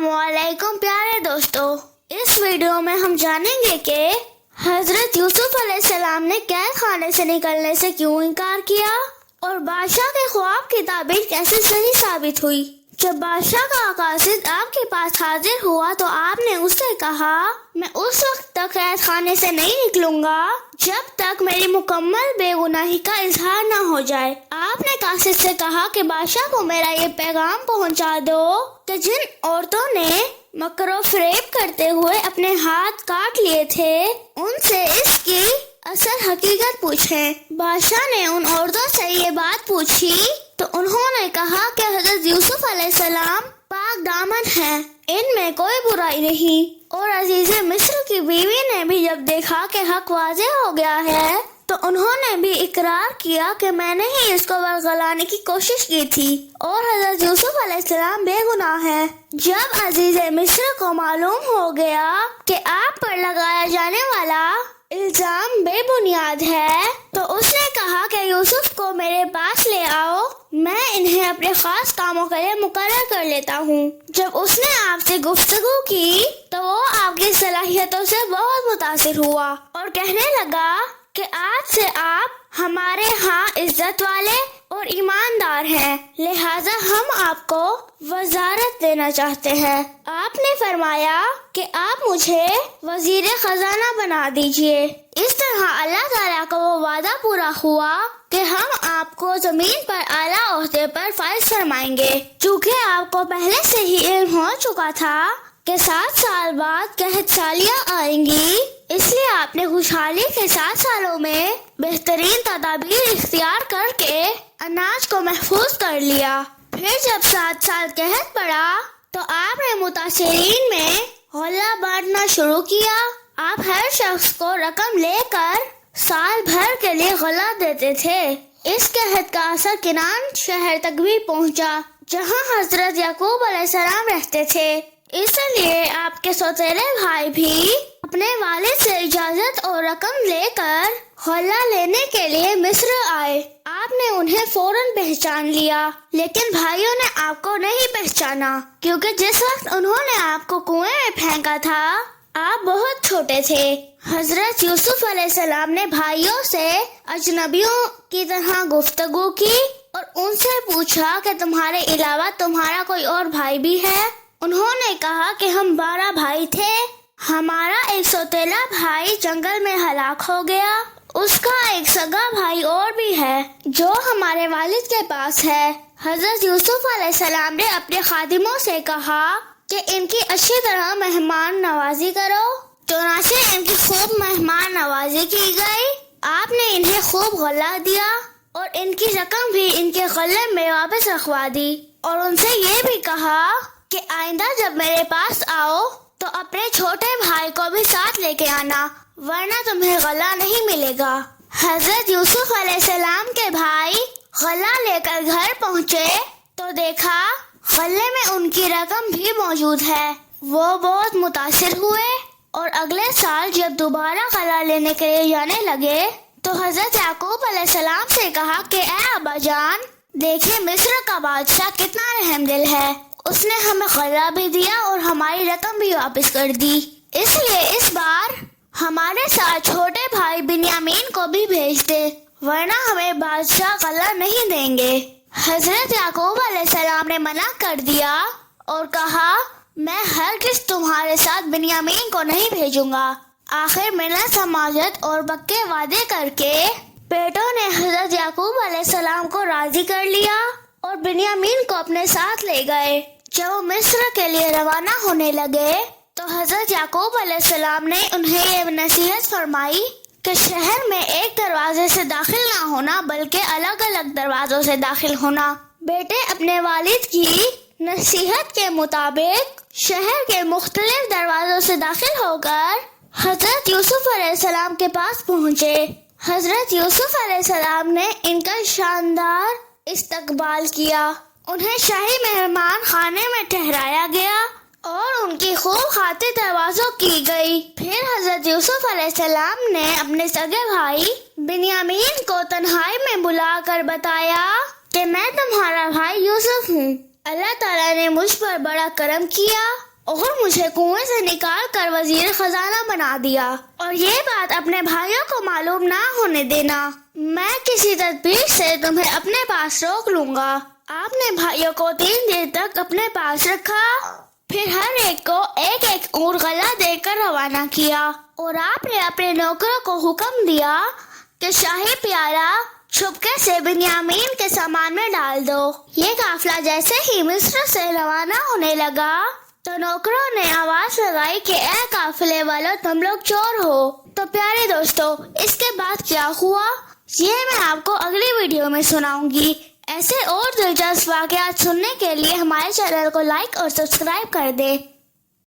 अस्सलामुअलैकुम प्यारे दोस्तों, इस वीडियो में हम जानेंगे कि हजरत यूसुफ अलैहिस्सलाम ने कैद खाने से निकलने से क्यों इनकार किया और बादशाह के ख्वाब की ताबीर कैसे सही साबित हुई। जब बादशाह का कासिद आपके पास हाजिर हुआ तो आपने उससे कहा, मैं उस वक्त तक कैद खाने से नहीं निकलूंगा जब तक मेरी मुकम्मल बेगुनाही का इजहार न हो जाए। आपने कासिद से कहा कि बादशाह को मेरा ये पैगाम पहुंचा दो कि जिन औरतों ने मकरो फरेब करते हुए अपने हाथ काट लिए थे उनसे इसकी असल हकीकत पूछें। बादशाह ने उन औरतों से ये बात पूछी तो उन्होंने कहा कि हजरत यूसुफ अलैहिस्सलाम पाक दामन हैं, इनमें कोई बुराई नहीं। और अजीज़े मिस्र की बीवी ने भी जब देखा कि हक वाज़े हो गया है तो उन्होंने भी इकरार किया कि मैंने ही इसको बरगलाने की कोशिश की थी और हजरत यूसुफ अलैहिस्सलाम बेगुनाह है। जब अजीज़े मिस्र को मालूम हो गया कि आप पर लगाया जाने वाला इल्जाम बेबुनियाद है तो उसने कहा कि यूसुफ को मेरे पास ले आओ, मैं इन्हें अपने खास कामों के लिए मुकर्रर कर लेता हूँ। जब उसने आपसे गुफ्तगू की तो वो आपकी सलाहियतों से बहुत मुतासिर हुआ और कहने लगा कि आज से आप हमारे यहाँ इज्जत वाले और ईमानदार हैं, लिहाजा हम आपको वजारत देना चाहते हैं। आपने फरमाया कि आप मुझे वजीर खजाना बना दीजिए। इस तरह अल्लाह ताला का वो वादा पूरा हुआ कि हम आपको जमीन पर आला ओहदे पर फाइज फरमाएंगे। चूँकि आपको पहले से ही इल्म हो चुका था कि 7 साल बाद कहत सालियाँ आएंगी, इसलिए आपने खुशहाली के 7 सालों में बेहतरीन तदाबीर इख्तियार करके अनाज को महफूज कर लिया। फिर जब 7 साल कहत पड़ा तो आपने मुतासिरीन में गल्ला बांटना शुरू किया। आप हर शख्स को रकम लेकर साल भर के लिए गल्ला देते थे। इस कहत का असर किनान शहर तक भी पहुंचा, जहां हजरत याकूब अलैहिस्सलाम रहते थे। इसलिए आपके सौतेले भाई भी अपने वालिद से इजाजत और रकम लेकर गल्ला लेने के लिए मिस्र आए। आपने उन्हें फौरन पहचान लिया, लेकिन भाइयों ने आपको नहीं पहचाना क्योंकि जिस वक्त उन्होंने आपको कुएं में फेंका था आप बहुत छोटे थे। हजरत यूसुफ अलैहिस्सलाम ने भाइयों से अजनबियों की तरह गुफ्तगू की और उनसे पूछा कि तुम्हारे अलावा तुम्हारा कोई और भाई भी है। उन्होंने कहा कि हम 12 भाई थे, हमारा एक सौतेला भाई जंगल में हलाक हो गया, उसका एक सगा भाई और भी है जो हमारे वालिद के पास है। हजरत यूसुफ अलैहिस्सलाम ने अपने खादिमों से कहा कि इनकी अच्छी तरह मेहमान नवाजी करो। चुनाचे इनकी खूब मेहमान नवाजी की गई। आपने इन्हें खूब गल्ला दिया और इनकी रकम भी इनके गले में वापस रखवा दी और उनसे ये भी कहा कि आइंदा जब मेरे पास आओ तो अपने छोटे भाई को भी साथ लेके आना, वरना तुम्हें गला नहीं मिलेगा। हजरत यूसुफ अलैहिस्सलाम के भाई गला लेकर घर पहुँचे तो देखा गले में उनकी रकम भी मौजूद है। वो बहुत मुतासिर हुए और अगले साल जब दोबारा गला लेने के लिए जाने लगे तो हजरत याकूब अलैहिस्सलाम से कहा कि ए अब्बा जान, देखिए मिस्र का बादशाह कितना रहमदिल है, उसने हमें गला भी दिया और हमारी रकम भी वापस कर दी। इसलिए इस बार हमारे साथ छोटे भाई बिन्यामीन को भी भेज दे, वरना हमें बादशाह गला नहीं देंगे। हजरत याकूब अलैहिस्सलाम ने मना कर दिया और कहा, मैं हरगिज़ तुम्हारे साथ बिन्यामीन को नहीं भेजूंगा। आखिर मिलत समाजत और पक्के वादे करके बेटों ने हजरत याकूब अलैहिस्सलाम को राजी कर लिया और बिन्यामीन को अपने साथ ले गए। जब वो मिस्र के लिए रवाना होने लगे तो हजरत याकूब अलैहिस्सलाम ने उन्हें ये नसीहत फरमाई कि शहर में एक दरवाजे से दाखिल ना होना बल्कि अलग अलग दरवाजों से दाखिल होना। बेटे अपने वालिद की नसीहत के मुताबिक शहर के मुख्तलिफ दरवाजों से दाखिल होकर हजरत यूसुफ अलैहिस्सलाम के पास पहुँचे। हजरत यूसुफ अलैहिस्सलाम ने इनका शानदार इस्तकबाल किया। उन्हें शाही मेहमान खाने में ठहराया गया और उनकी खूब खातिर दरवाजों की गई। फिर हजरत यूसुफ अलैहिस्सलाम ने अपने सगे भाई बिन्यामीन को तन्हाई में बुलाकर बताया कि मैं तुम्हारा भाई यूसुफ हूँ। अल्लाह ताला ने मुझ पर बड़ा करम किया اور مجھے کنویں سے نکال کر وزیر خزانہ بنا دیا، اور یہ بات اپنے بھائیوں کو معلوم نہ ہونے دینا۔ میں کسی تدبیر سے تمہیں اپنے پاس روک لوں گا۔ آپ نے بھائیوں کو 3 دن تک اپنے پاس رکھا، پھر ہر ایک کو ایک ایک اونٹ غلہ دے کر روانہ کیا، اور آپ نے اپنے نوکروں کو حکم دیا کہ شاہی پیالہ چھپکے سے بنیامین کے سامان میں ڈال دو۔ یہ قافلہ جیسے ہی مصر سے روانہ ہونے لگا تو نوکروں نے آواز لگائی کہ اے قافلے والو، تم لوگ چور ہو۔ تو پیارے دوستو، اس کے بعد کیا ہوا یہ میں آپ کو اگلی ویڈیو میں سناؤں گی۔ ایسے اور دلچسپ واقعات سننے کے لیے ہمارے چینل کو لائک اور سبسکرائب کر دیں۔